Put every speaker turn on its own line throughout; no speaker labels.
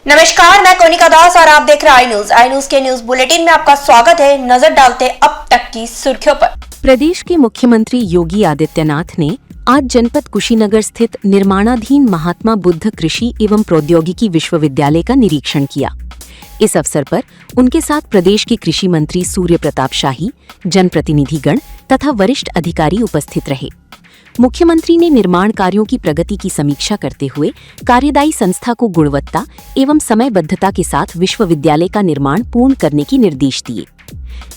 नमस्कार, मैं कोनिका दास और आप देख रहे हैं आई न्यूज के न्यूज बुलेटिन में आपका स्वागत है। नजर डालते अब तक की सुर्खियों पर।
प्रदेश के मुख्यमंत्री योगी आदित्यनाथ ने आज जनपद कुशीनगर स्थित निर्माणाधीन महात्मा बुद्ध कृषि एवं प्रौद्योगिकी विश्वविद्यालय का निरीक्षण किया। इस अवसर पर उनके साथ प्रदेश के कृषि मंत्री सूर्य प्रताप शाही, जनप्रतिनिधिगण तथा वरिष्ठ अधिकारी उपस्थित रहे। मुख्यमंत्री ने निर्माण कार्यों की प्रगति की समीक्षा करते हुए कार्यदायी संस्था को गुणवत्ता एवं समयबद्धता के साथ विश्वविद्यालय का निर्माण पूर्ण करने के निर्देश दिए।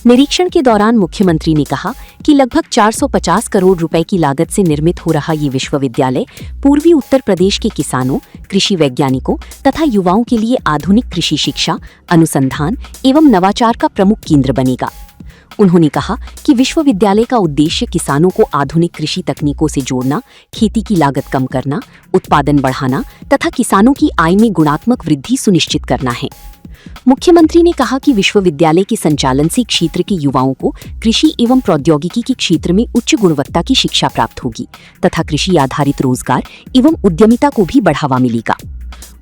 निरीक्षण के दौरान मुख्यमंत्री ने कहा कि लगभग 450 करोड़ रुपए की लागत से निर्मित हो रहा ये विश्वविद्यालय पूर्वी उत्तर प्रदेश के किसानों, कृषि वैज्ञानिकों तथा युवाओं के लिए आधुनिक कृषि शिक्षा, अनुसंधान एवं नवाचार का प्रमुख केंद्र बनेगा। उन्होंने कहा कि विश्वविद्यालय का उद्देश्य किसानों को आधुनिक कृषि तकनीकों से जोड़ना, खेती की लागत कम करना, उत्पादन बढ़ाना तथा किसानों की आय में गुणात्मक वृद्धि सुनिश्चित करना है। मुख्यमंत्री ने कहा कि विश्वविद्यालय के संचालन से क्षेत्र के युवाओं को कृषि एवं प्रौद्योगिकी के क्षेत्र में उच्च गुणवत्ता की शिक्षा प्राप्त होगी तथा कृषि आधारित रोजगार एवं उद्यमिता को भी बढ़ावा मिलेगा।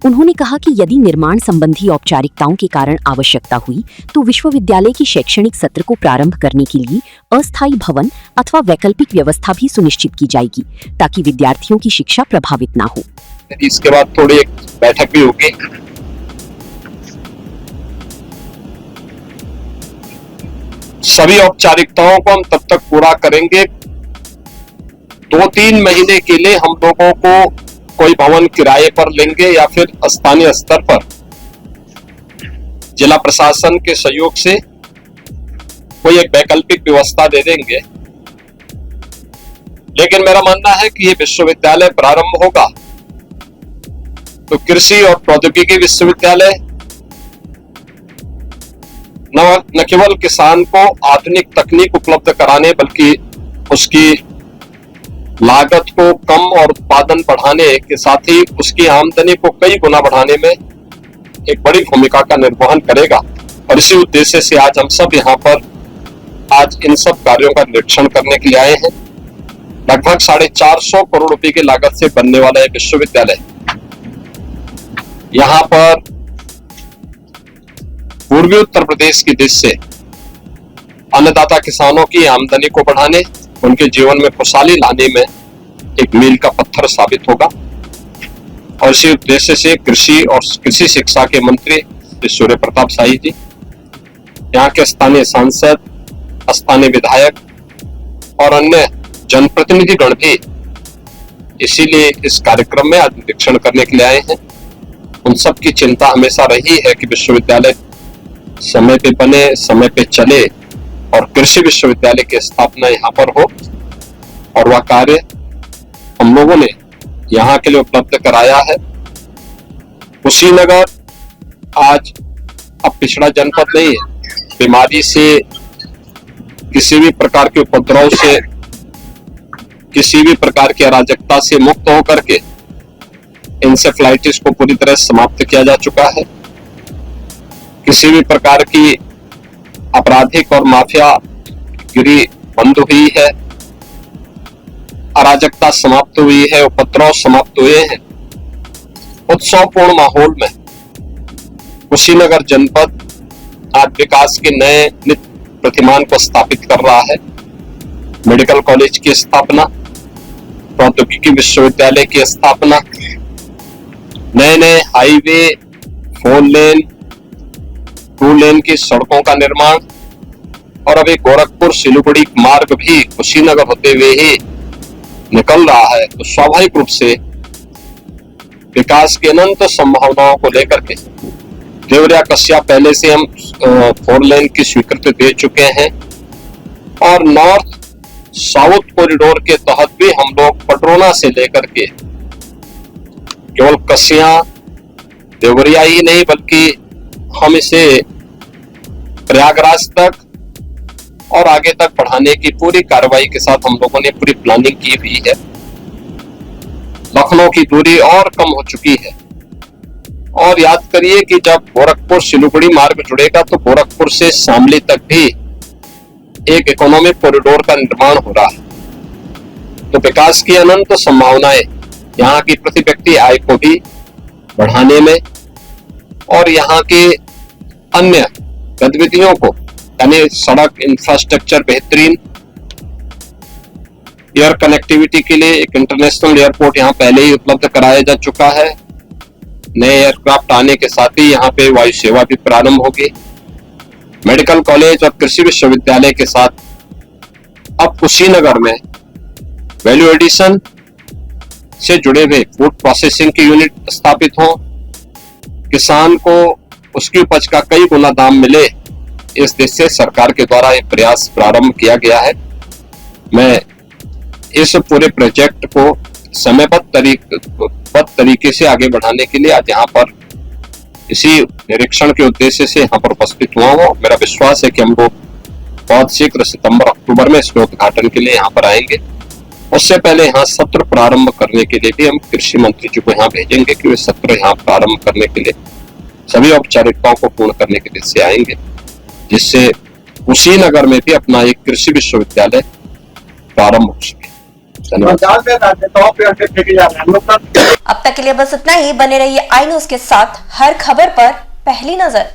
उन्होंने कहा कि यदि निर्माण संबंधी औपचारिकताओं के कारण आवश्यकता हुई तो विश्वविद्यालय की शैक्षणिक सत्र को प्रारंभ करने के लिए अस्थायी भवन अथवा वैकल्पिक व्यवस्था भी सुनिश्चित की जाएगी ताकि विद्यार्थियों की शिक्षा प्रभावित न हो।
इसके बाद थोड़ी एक बैठक भी होगी। सभी औपचारिकताओं को हम तब तक पूरा करेंगे। 2-3 महीने के लिए हम लोगों को कोई भवन किराए पर लेंगे या फिर स्थानीय स्तर पर जिला प्रशासन के सहयोग से कोई एक वैकल्पिक व्यवस्था दे देंगे। लेकिन मेरा मानना है कि ये विश्वविद्यालय प्रारंभ होगा तो कृषि और प्रौद्योगिकी विश्वविद्यालय न केवल किसान को आधुनिक तकनीक उपलब्ध कराने बल्कि उसकी लागत को कम और उत्पादन बढ़ाने के साथ ही उसकी आमदनी को कई गुना बढ़ाने में एक बड़ी भूमिका का निर्वहन करेगा। और इसी उद्देश्य से आज हम सब यहाँ पर आज इन सब कार्यों का निरीक्षण करने के लिए आए हैं। लगभग 450 करोड़ रुपए की लागत से बनने वाला यह विश्वविद्यालय यहाँ पर पूर्वी उत्तर प्रदेश की दिश से अन्नदाता किसानों की आमदनी को बढ़ाने, उनके जीवन में खुशहाली लाने में एक मील का पत्थर साबित होगा। और इसी उद्देश्य से कृषि और कृषि शिक्षा के मंत्री सूर्य प्रताप शाही जी, यहाँ के स्थानीय सांसद, स्थानीय विधायक और अन्य जनप्रतिनिधिगण भी इसीलिए इस कार्यक्रम में आज निरीक्षण करने के लिए आए हैं। उन सब की चिंता हमेशा रही है कि विश्वविद्यालय समय पे बने, समय पे चले और कृषि विश्वविद्यालय की स्थापना यहाँ पर हो। और वह कार्य हम लोगों ने यहाँ के लिए उपलब्ध कराया है। कुशीनगर आज अब पिछड़ा जनपद नहीं है। बीमारी से, किसी भी प्रकार के उपद्रव से, किसी भी प्रकार की अराजकता से मुक्त होकर के इंसेफ्लाइटिस को पूरी तरह समाप्त किया जा चुका है। किसी भी प्रकार की आपराधिक और माफिया गिरी बंद हुई है, अराजकता समाप्त हुई है, उपद्रव समाप्त हुए हैं। उत्सवपूर्ण माहौल में कुशीनगर जनपद आज विकास के नए प्रतिमान को स्थापित कर रहा है। मेडिकल कॉलेज की स्थापना, प्रौद्योगिकी विश्वविद्यालय की स्थापना, नए नए हाईवे, 4 लेन, 2 लेन की सड़कों का निर्माण और अभी गोरखपुर सिलीगुड़ी मार्ग भी कुशीनगर होते हुए ही निकल रहा है। तो स्वाभाविक रूप से विकास की अनंत संभावनाओं को लेकर के देवरिया कस्या पहले से हम 4 लेन की स्वीकृति दे चुके हैं और नॉर्थ साउथ कॉरिडोर के तहत भी हम लोग पटरोना से लेकर के केवल कस्या देवरिया ही नहीं बल्कि हम इसे प्रयागराज तक और आगे तक बढ़ाने की पूरी कार्रवाई के साथ हम लोगों ने पूरी प्लानिंग की हुई है। लखनऊ की दूरी और कम हो चुकी है। और याद करिए कि जब गोरखपुर सिलीगुड़ी मार्ग जुड़ेगा तो गोरखपुर से शामली तक भी एक इकोनॉमिक कॉरिडोर का निर्माण हो रहा है। तो विकास की अनंत संभावनाएं यहाँ की प्रति व्यक्ति आय को भी बढ़ाने में और यहाँ के अन्य गतिविधियों को, यानी सड़क इंफ्रास्ट्रक्चर बेहतरीन, एयर कनेक्टिविटी के लिए एक इंटरनेशनल एयरपोर्ट यहाँ पहले ही उपलब्ध कराया जा चुका है। नए एयरक्राफ्ट आने के साथ ही यहाँ पे वायु सेवा भी प्रारंभ होगी। मेडिकल कॉलेज और कृषि विश्वविद्यालय के साथ अब कुशीनगर में वैल्यू एडिशन से जुड़े हुए फूड प्रोसेसिंग की यूनिट स्थापित हों, किसान को उसकी उपज का कई गुना दाम मिले, इस देश से सरकार के द्वारा ये प्रयास प्रारंभ किया गया है। मैं इस पूरे प्रोजेक्ट को समयबद्ध तरीके से आगे बढ़ाने के लिए आज यहाँ पर इसी निरीक्षण के उद्देश्य से यहाँ पर उपस्थित हुआ हूँ। मेरा विश्वास है कि हम लोग बहुत शीघ्र सितंबर अक्टूबर में इसके उद्घाटन के लिए यहाँ पर आएंगे। उससे पहले यहाँ सत्र प्रारंभ करने के लिए भी हम कृषि मंत्री जी को यहाँ भेजेंगे कि वे सत्र यहाँ प्रारंभ करने के लिए सभी औपचारिकताओं को पूर्ण करने के लिए से आएंगे, जिससे कुशीनगर में भी अपना एक कृषि विश्वविद्यालय प्रारंभ हो सके। धन्यवाद।
अब तक के लिए बस इतना ही। बने रहिए आई न्यूज के साथ, हर खबर पर पहली नजर।